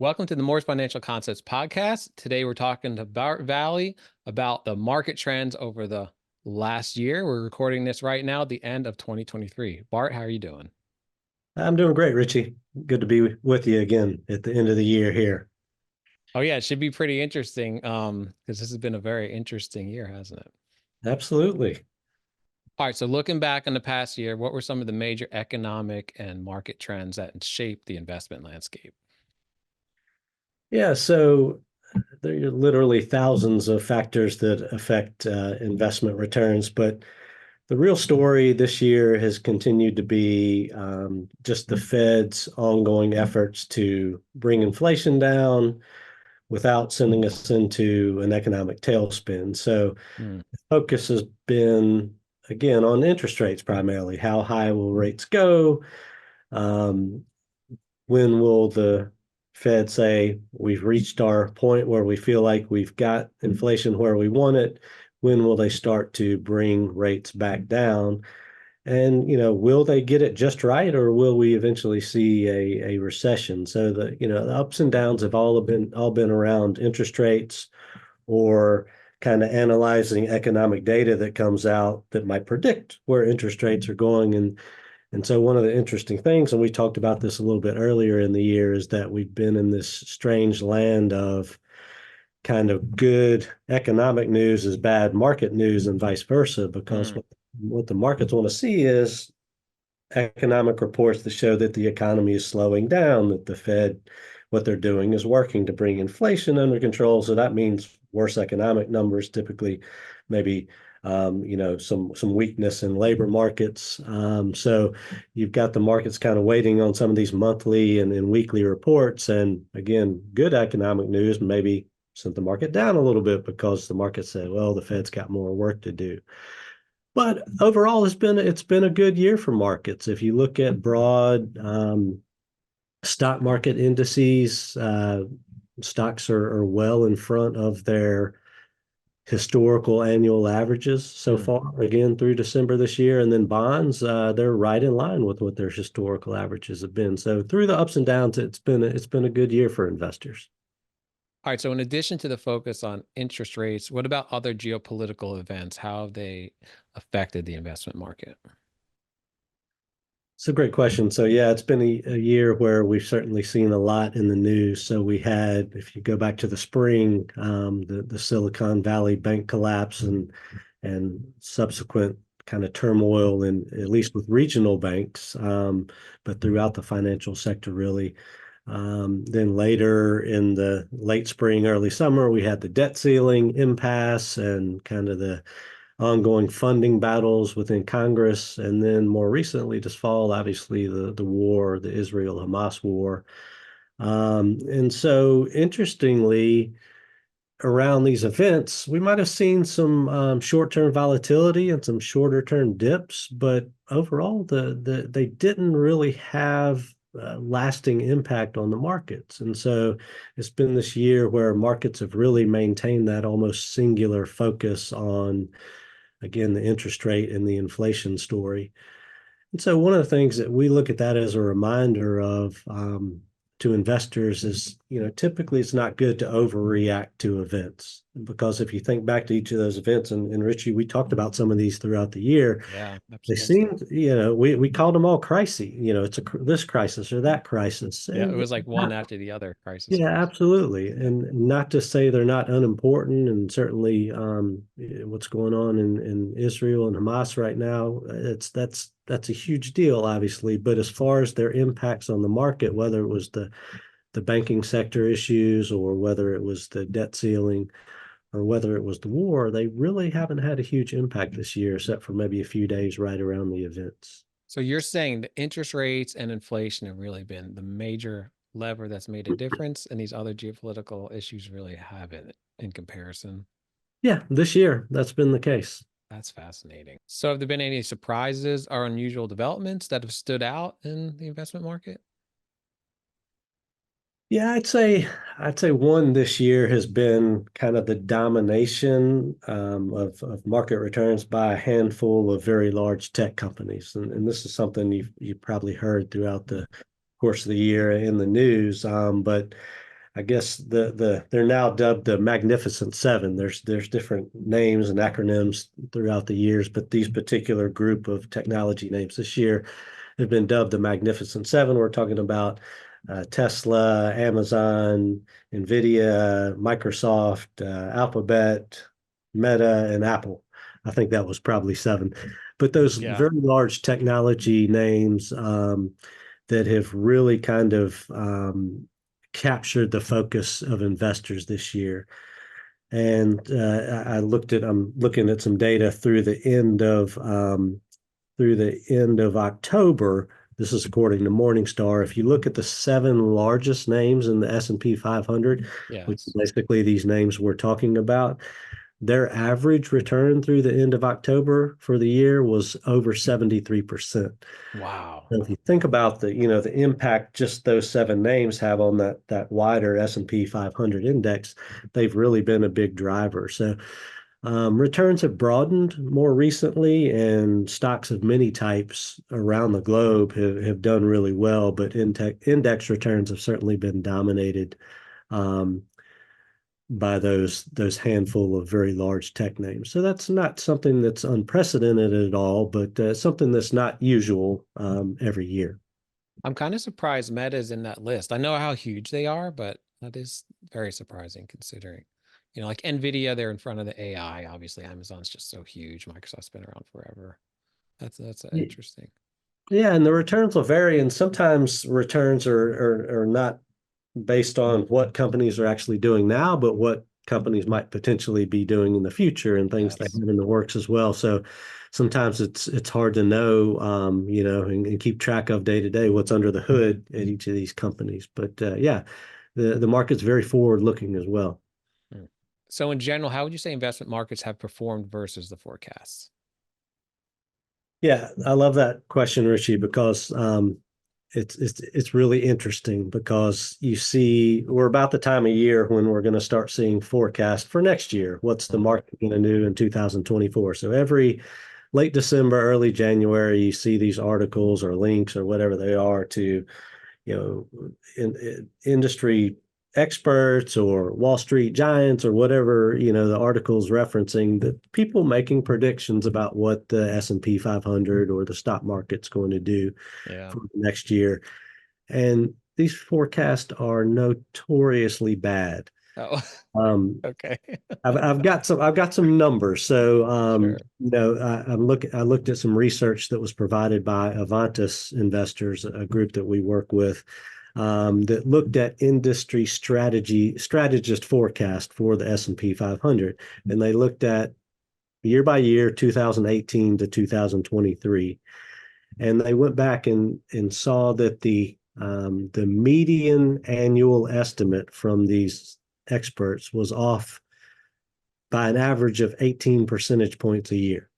Welcome to the Moore's Financial Concepts podcast. Today we're talking to Bart Valley about the market trends over the last year. We're recording this right now at the end of 2023. Bart, how are you doing? I'm doing great, Richie. Good to be with you again at the end of the year here. Oh yeah, it should be pretty interesting because this has been a very interesting year, hasn't it? Absolutely. All right, so looking back on the past year, what were some of the major economic and market trends that shaped the investment landscape? Yeah, so there are literally thousands of factors that affect investment returns, but the real story this year has continued to be just the Fed's ongoing efforts to bring inflation down without sending us into an economic tailspin. So Hmm. the focus has been, again, on interest rates primarily. How high will rates go? Um, when will the Fed say we've reached our point where we feel like we've got inflation where we want it? When will they start to bring rates back down? And will they get it just right, or will we eventually see a recession? So the ups and downs have all been around interest rates or kind of analyzing economic data that comes out that might predict where interest rates are going. And so one of the interesting things, and we talked about this a little bit earlier in the year, is that we've been in this strange land of kind of good economic news is bad market news and vice versa, because Hmm. what the markets want to see is economic reports that show that the economy is slowing down, that the Fed, what they're doing is working to bring inflation under control. So that means worse economic numbers, typically maybe some weakness in labor markets. So you've got the markets kind of waiting on some of these monthly and weekly reports. And again, good economic news maybe sent the market down a little bit because the market said, well, the Fed's got more work to do. But overall, it's been a good year for markets. If you look at broad stock market indices, stocks are well in front of their historical annual averages so Hmm. far, again, through December this year. And then bonds, they're right in line with what their historical averages have been. So through the ups and downs, it's been a good year for investors. All right, so in addition to the focus on interest rates, what about other geopolitical events? How have they affected the investment market? It's a great question. So yeah, it's been a year where we've certainly seen a lot in the news. So we had, if you go back to the spring, the Silicon Valley bank collapse and subsequent kind of turmoil in at least with regional banks, but throughout the financial sector really. Then later in the late spring, early summer, we had the debt ceiling impasse and kind of the ongoing funding battles within Congress, and then more recently this fall, obviously the war, the Israel-Hamas war. And so, interestingly, around these events, we might have seen some short-term volatility and some shorter-term dips, but overall, they didn't really have lasting impact on the markets. And so it's been this year where markets have really maintained that almost singular focus on, again, the interest rate and the inflation story. And so one of the things that we look at that as a reminder of to investors is, typically it's not good to overreact to events, because if you think back to each of those events, and Richie, we talked about some of these throughout the year, Yeah, they absolutely. seemed, we called them all crises. It's this crisis or that crisis. Yeah, it And was like one after the other yeah, crises. absolutely. Yeah. And not to say they're not unimportant, and certainly what's going on in Israel and Hamas right now, that's a huge deal, obviously. But as far as their impacts on the market, whether it was the banking sector issues or whether it was the debt ceiling or whether it was the war, they really haven't had a huge impact this year, except for maybe a few days right around the events. So you're saying the interest rates and inflation have really been the major lever that's made a difference, and these other geopolitical issues really haven't in comparison. Yeah, this year that's been the case. That's fascinating. So have there been any surprises or unusual developments that have stood out in the investment market? Yeah, I'd say one this year has been kind of the domination of market returns by a handful of very large tech companies, and this is something you've probably heard throughout the course of the year in the news. But I guess they're now dubbed the Magnificent Seven. There's different names and acronyms throughout the years, but these particular group of technology names this year have been dubbed the Magnificent Seven. We're talking about Tesla, Amazon, Nvidia, Microsoft, Alphabet, Meta, and Apple. I think that was probably seven. But those Yeah. very large technology names that have really kind of captured the focus of investors this year. And I'm looking at some data through the end of October. This is according to Morningstar. If you look at the seven largest names in the S&P 500, which is Yes. basically these names we're talking about, their average return through the end of October for the year was over 73%. Wow. So if you think about the impact just those seven names have on that wider S&P 500 index, they've really been a big driver. So returns have broadened more recently, and stocks of many types around the globe have done really well, but index returns have certainly been dominated um, by those handful of very large tech names. So that's not something that's unprecedented at all, but something that's not usual every year. I'm kind of surprised Meta's in that list. I know how huge they are, but that is very surprising considering, like Nvidia, they're in front of the AI. Obviously, Amazon's just so huge. Microsoft's been around forever. That's interesting. Yeah, and the returns will vary, and sometimes returns are not based on what companies are actually doing now, but what companies might potentially be doing in the future and things they Yes. have in the works as well. So sometimes it's hard to know, and keep track of day to day what's under the hood at each of these companies. But yeah, the market's very forward looking as well. Mm. So in general, how would you say investment markets have performed versus the forecasts? Yeah, I love that question, Richie, because it's really interesting because you see we're about the time of year when we're going to start seeing forecast for next year. What's the Mhm. market going to do in 2024? So every late December, early January, you see these articles or links or whatever they are to industry experts or Wall Street giants or whatever, the article's referencing, that people making predictions about what the S&P 500 or the stock market's going to do Yeah. for the next year. And these forecasts are notoriously bad. Oh, Um, okay. I've got some numbers. So Sure. I looked at some research that was provided by Avantis Investors, a group that we work with, that looked at industry strategist forecast for the S&P 500, and they looked at year by year 2018 to 2023, and they went back and saw that the median annual estimate from these experts was off by an average of 18 percentage points a year,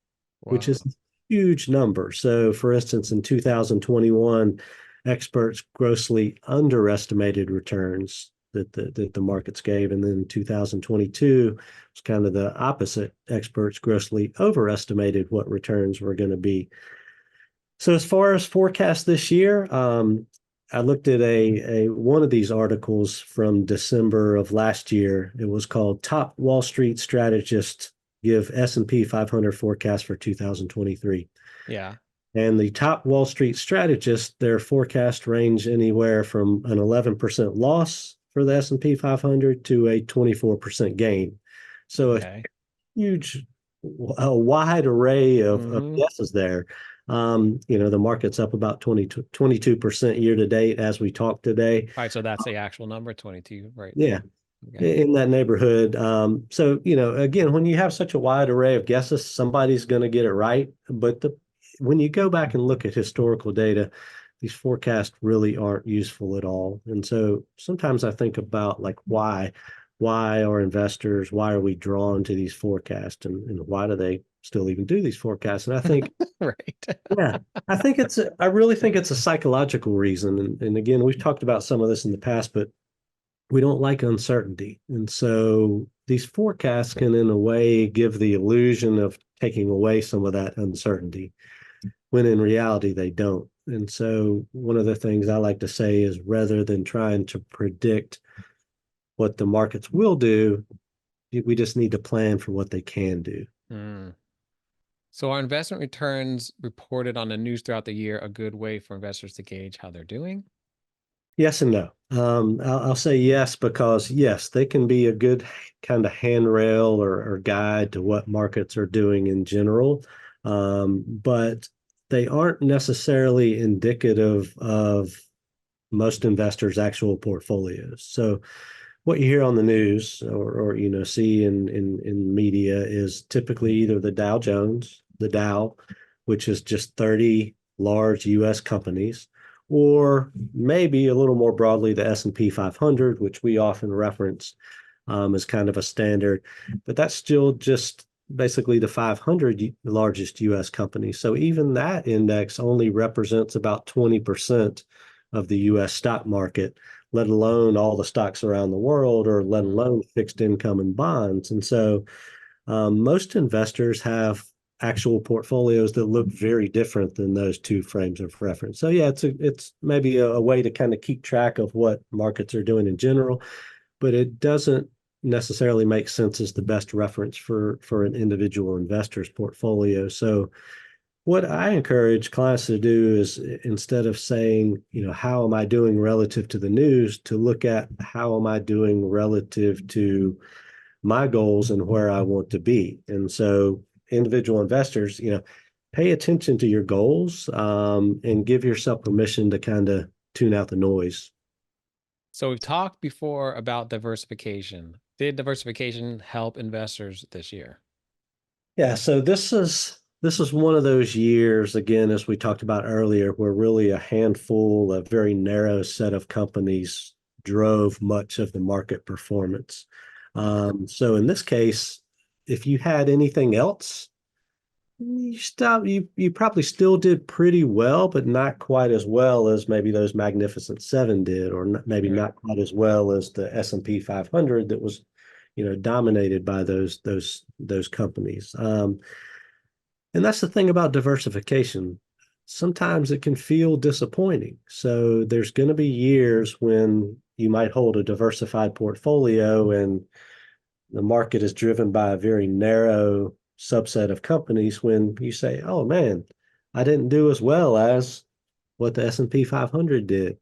which is Wow. a huge number. So, for instance, in 2021, experts grossly underestimated returns that the markets gave. And then in 2022, it's kind of the opposite. Experts grossly overestimated what returns were going to be. So as far as forecast this year, I looked at a one of these articles from December of last year. It was called "Top Wall Street Strategists Give S&P 500 Forecast for 2023." Yeah. And the top Wall Street strategists, their forecast range anywhere from an 11% loss for the S&P 500 to a 24% gain. So a Okay. huge, a wide array of Hmm. guesses there. The market's up about 22% year to date as we talk today. All right. So that's the actual number, 22, right? Yeah, Okay. in that neighborhood. So, again, when you have such a wide array of guesses, somebody's going to get it right. But when you go back and look at historical data, these forecasts really aren't useful at all. And so sometimes I think about like why are investors, why are we drawn to these forecasts, and why do they still even do these forecasts? And I think, Right. yeah, I really think it's a psychological reason. And again, we've talked about some of this in the past, but we don't like uncertainty. And so these forecasts can, in a way, give the illusion of taking away some of that uncertainty, when in reality, they don't. And so one of the things I like to say is rather than trying to predict what the markets will do. We just need to plan for what they can do. Mm. So are investment returns reported on the news throughout the year a good way for investors to gauge how they're doing? Yes and no. I'll say yes because yes, they can be a good kind of handrail or guide to what markets are doing in general, but they aren't necessarily indicative of most investors' actual portfolios. So what you hear on the news or see in media is typically either the Dow Jones, the Dow, which is just 30 large US companies, or maybe a little more broadly the S&P 500, which we often reference as kind of a standard, but that's still just basically the 500 largest US companies. So even that index only represents about 20% of the US stock market, let alone all the stocks around the world, or let Mm. alone fixed income and bonds. And so most investors have actual portfolios that look very different than those two frames of reference. So yeah, it's maybe a way to kind of keep track of what markets are doing in general, but it doesn't necessarily make sense as the best reference for an individual investor's portfolio. So what I encourage clients to do is instead of saying, how am I doing relative to the news, to look at how am I doing relative to my goals and where I want to be. And so individual investors, pay attention to your goals and give yourself permission to kind of tune out the noise. So we've talked before about diversification. Did diversification help investors this year? Yeah, so this is one of those years, again, as we talked about earlier, where really a handful, a very narrow set of companies drove much of the market performance. So in this case, if you had anything else, you probably still did pretty well, but not quite as well as maybe those Magnificent Seven did, or maybe Sure. not quite as well as the S&P 500 that was, dominated by those companies. And that's the thing about diversification. Sometimes it can feel disappointing. So there's going to be years when you might hold a diversified portfolio and the market is driven by a very narrow subset of companies when you say, "Oh man, I didn't do as well as what the S&P 500 did."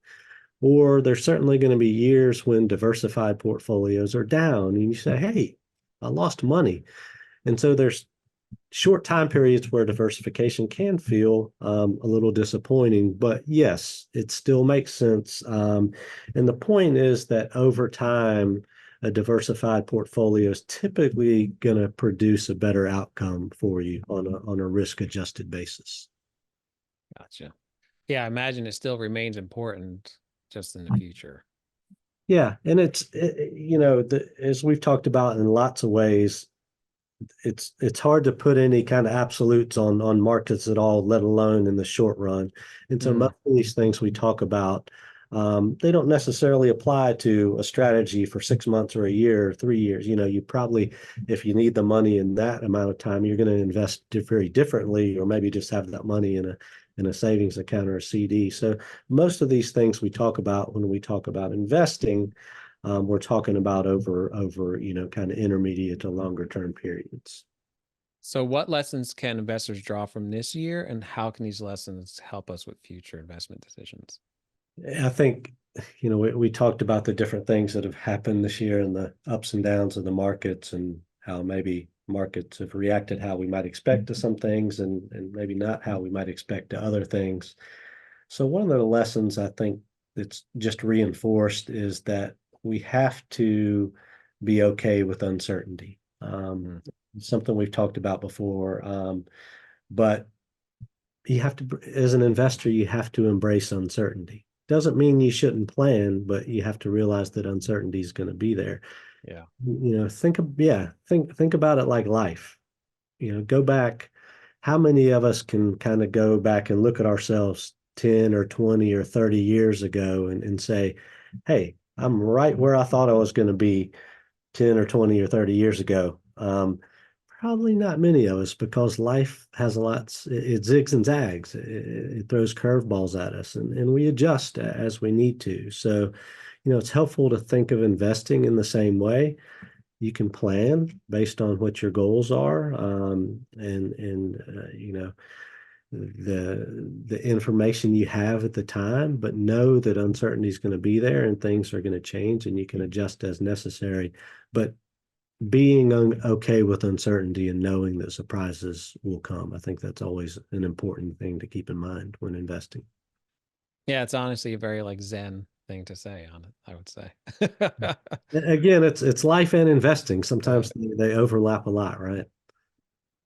Or there's certainly going to be years when diversified portfolios are down and you say, "Hey, I lost money." And so there's short time periods where diversification can feel a little disappointing, but yes, it still makes sense. And the point is that over time, a diversified portfolio is typically going to produce a better outcome for you on a risk adjusted basis. Gotcha. Yeah, I imagine it still remains important just in the future. Yeah, and as we've talked about in lots of ways, it's hard to put any kind of absolutes on markets at all, let alone in the short run. And so Mm. most of these things we talk about, they don't necessarily apply to a strategy for 6 months or a year or 3 years. You probably, if you need the money in that amount of time, you're going to invest very differently, or maybe just have that money in a savings account or a CD. So most of these things we talk about when we talk about investing, we're talking about over kind of intermediate to longer term periods. So what lessons can investors draw from this year, and how can these lessons help us with future investment decisions? I think we talked about the different things that have happened this year and the ups and downs of the markets and how maybe markets have reacted how we might expect to some things and maybe not how we might expect to other things. So one of the lessons I think that's just reinforced is that we have to be okay with uncertainty. Mm. Something we've talked about before, but you have to, as an investor, you have to embrace uncertainty. Doesn't mean you shouldn't plan, but you have to realize that uncertainty is going to be there. Yeah. Think about it like life. Go back. How many of us can kind of go back and look at ourselves 10 or 20 or 30 years ago and say, hey, I'm right where I thought I was going to be 10 or 20 or 30 years ago. Probably not many of us because life has lots, it zigs and zags. It throws curveballs at us and we adjust as we need to. So it's helpful to think of investing in the same way. You can plan based on what your goals are, and the information you have at the time, but know that uncertainty is going to be there and things are going to change, and you can adjust as necessary. But being okay with uncertainty and knowing that surprises will come, I think that's always an important thing to keep in mind when investing. Yeah, it's honestly a very like Zen thing to say on it, I would say. Again, it's life and investing. Yeah. Sometimes they overlap a lot, right?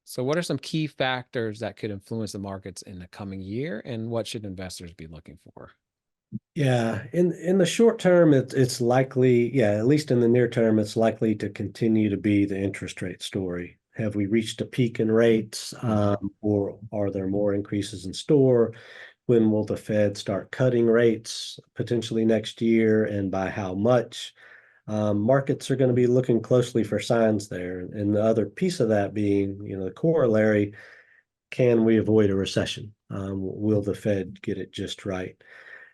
So what are some key factors that could influence the markets in the coming year, and what should investors be looking for? Yeah, in the short term, it's likely, yeah, at least in the near term, it's likely to continue to be the interest rate story. Have we reached a peak in rates, Hmm. or are there more increases in store? When will the Fed start cutting rates potentially next year, and by how much? Markets are going to be looking closely for signs there. And the other piece of that being, the corollary, can we avoid a recession? Will the Fed get it just right?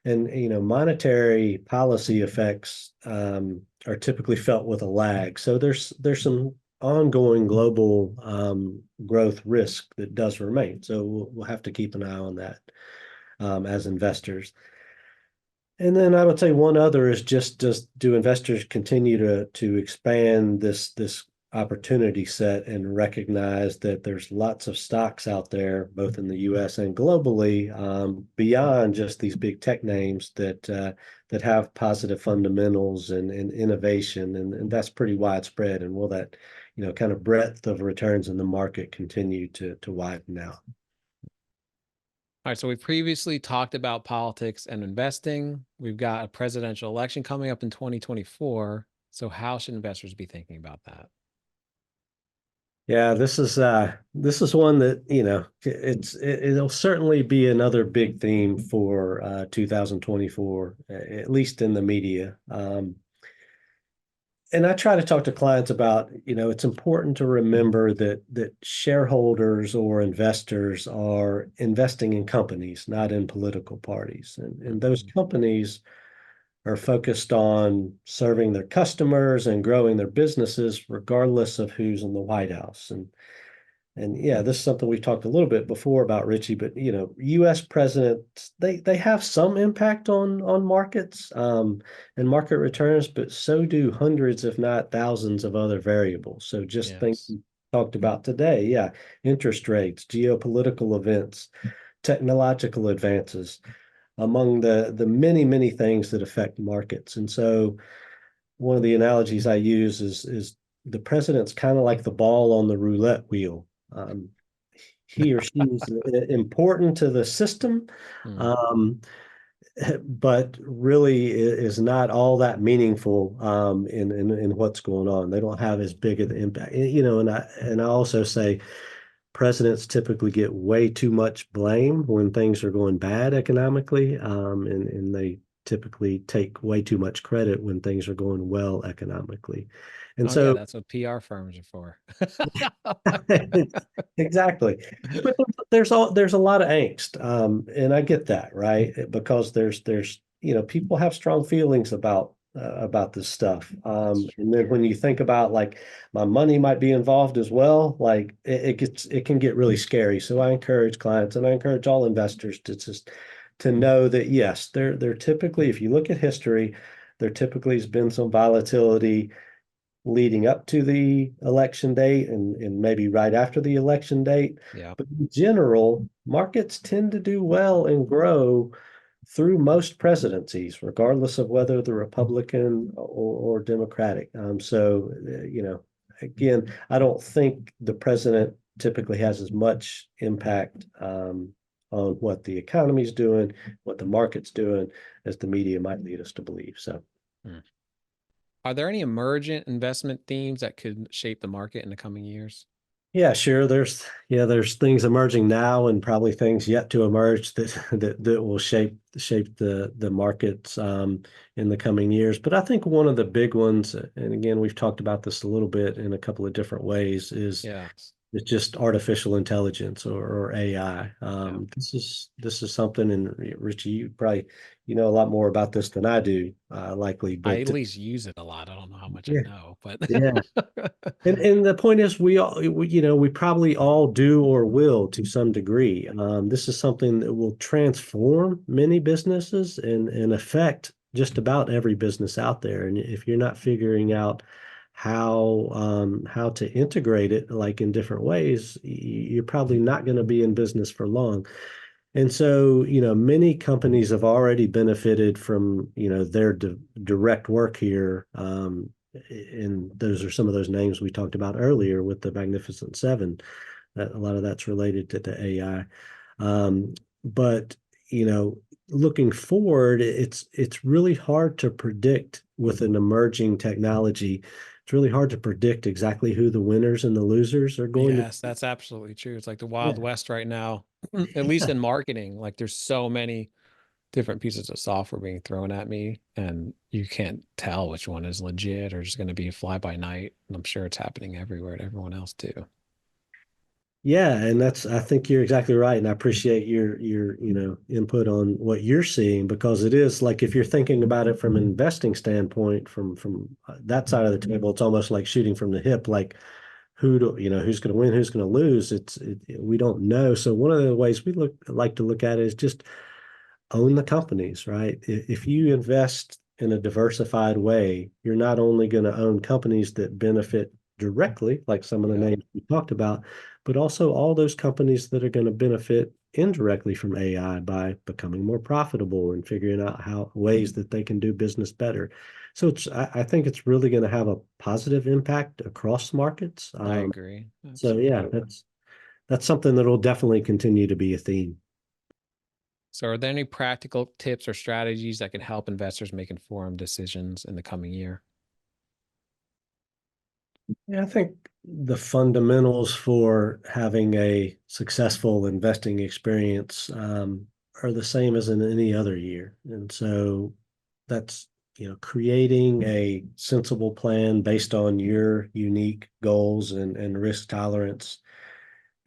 And monetary policy effects are typically felt with a lag. So there's some ongoing global growth risk that does remain. So we'll have to keep an eye on that as investors. And then I would say one other is just do investors continue to expand this opportunity set and recognize that there's lots of stocks out there, both in the U.S. and globally, beyond just these big tech names that have positive fundamentals and innovation, and that's pretty widespread. And will that, kind of breadth of returns in the market continue to widen out? All right, so we previously talked about politics and investing. We've got a presidential election coming up in 2024. So how should investors be thinking about that? Yeah, this is one that, it'll certainly be another big theme for 2024, at least in the media. And I try to talk to clients about, it's important to remember that shareholders or investors are investing in companies, not in political parties. And those Mhm. companies are focused on serving their customers and growing their businesses, regardless of who's in the White House. And yeah, this is something we've talked a little bit before about, Richie, but U.S. presidents, they have some impact on markets and market returns, but so do hundreds, if not thousands, of other variables. So just think Yes. we talked about today, yeah, interest rates, geopolitical events, technological advances, among the many, many things that affect markets. And so one of the analogies I use is the president's kind of like the ball on the roulette wheel. Um, he or she is important to the system, Mm. um, but really is not all that meaningful in what's going on. They don't have as big of the impact, and I also say presidents typically get way too much blame when things are going bad economically, and they typically take way too much credit when things are going well economically. And Oh yeah, so that's what PR firms are for. exactly. But there's a lot of angst, and I get that, right? Because there's people have strong feelings about this stuff, That's and then true. when you think about like my money might be involved as well, like it can get really scary. So I encourage clients and I encourage all investors to know that yes, they're typically, if you look at history, there typically has been some volatility leading up to the election date and maybe right after the election date. Yeah. But in general, markets tend to do well and grow through most presidencies, regardless of whether the Republican or Democratic. Again, I don't think the president typically has as much impact on what the economy is doing, what the market's doing, as the media might lead us to believe. So. Mm. Are there any emergent investment themes that could shape the market in the coming years? Yeah, sure. There's things emerging now and probably things yet to emerge that will shape the markets in the coming years. But I think one of the big ones, and again, we've talked about this a little bit in a couple of different ways, is Yeah. It's just artificial intelligence or AI. Yeah. This is something, and Richie, you probably know a lot more about this than I do, likely. I But at least use it a lot. I don't know how much I yeah, know, but yeah. And the point is, we probably all do or will to some degree. This is something that will transform many businesses and affect just about every business out there. And if you're not figuring out how to integrate it like in different ways, you're probably not going to be in business for long. And so, many companies have already benefited from, their direct work here. And those are some of those names we talked about earlier with the Magnificent Seven. That a lot of that's related to the AI. But, you know, looking forward, it's really hard to predict with an emerging technology. It's really hard to predict exactly who the winners and the losers are going to yes, that's absolutely true. It's like the Wild be. West right now, at least in marketing. Like there's so many different pieces of software being thrown at me, and you can't tell which one is legit or just going to be fly by night. And I'm sure it's happening everywhere to everyone else too. Yeah, and I think you're exactly right. And I appreciate your input on what you're seeing, because it is like, if you're thinking about it from an investing standpoint, from that side of the table, it's almost like shooting from the hip, like who's going to win, who's going to lose. We don't know. So one of the ways we like to look at it is just own the companies, right? If you invest in a diversified way, you're not only going to own companies that benefit directly, like some of the Yep, names we talked about, but also all those companies that are going to benefit indirectly from AI by becoming more profitable and figuring out how ways that they can do business better. So I think it's really going to have a positive impact across markets. I agree. So yeah, Absolutely. that's something that will definitely continue to be a theme. So, are there any practical tips or strategies that can help investors make informed decisions in the coming year? Yeah, I think the fundamentals for having a successful investing experience are the same as in any other year. And so that's, creating a sensible plan based on your unique goals and risk tolerance.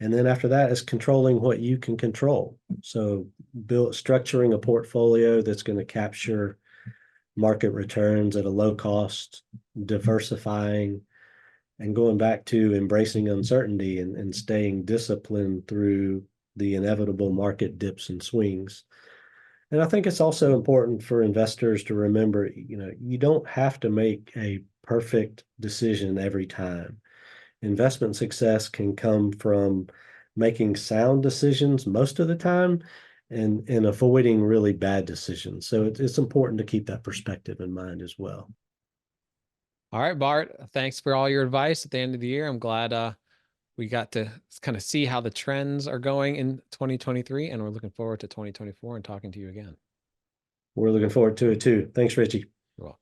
And then after that is controlling what you can control. So structuring a portfolio that's going to capture market returns at a low cost, diversifying, and going back to embracing uncertainty and staying disciplined through the inevitable market dips and swings. And I think it's also important for investors to remember, you don't have to make a perfect decision every time. Investment success can come from making sound decisions most of the time and avoiding really bad decisions. So it's important to keep that perspective in mind as well. All right, Bart, thanks for all your advice at the end of the year. I'm glad we got to kind of see how the trends are going in 2023, and we're looking forward to 2024 and talking to you again. We're looking forward to it too. Thanks, Richie. You're welcome.